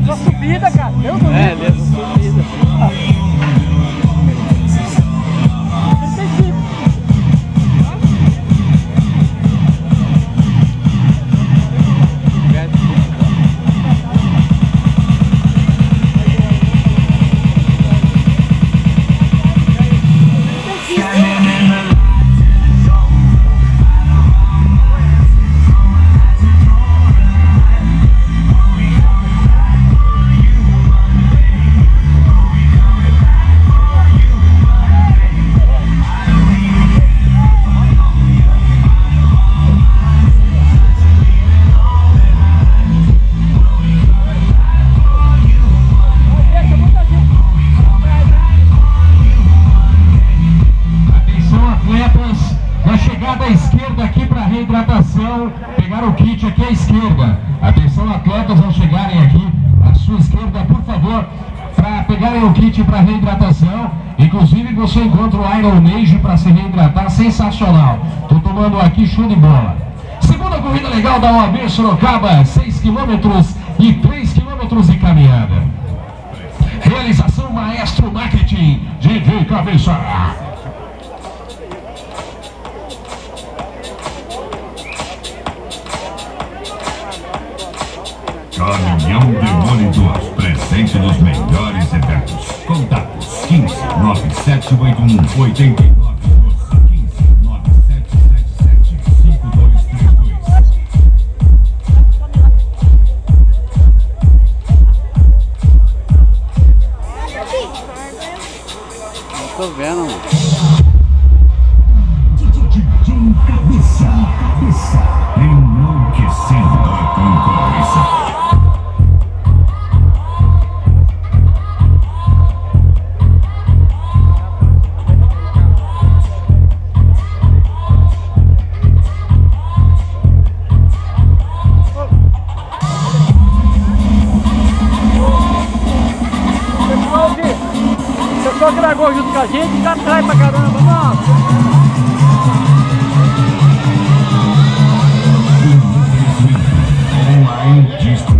Só subida, cara. Deus do céu. Mesmo subida. Da esquerda aqui para reidratação, pegar o kit aqui à esquerda. Atenção, atletas ao chegarem aqui à sua esquerda, por favor, para pegarem o kit para reidratação. Inclusive você encontra o Iron Mage para se reidratar, sensacional. Tô tomando aqui, show de bola. Segunda corrida legal da OAB Sorocaba, 6 km e 3 km de caminhada. Realização Maestro Marketing, DJ Cabeça. Caminhão Demolidor, presente nos melhores eventos. Contatos 15 9781 89 15 9777 5232. Não tô vendo, mano. Cabeça, enlouquecendo a concorrência. Pessoal que largou junto com a gente, já trai pra caramba, nossa! Online Disco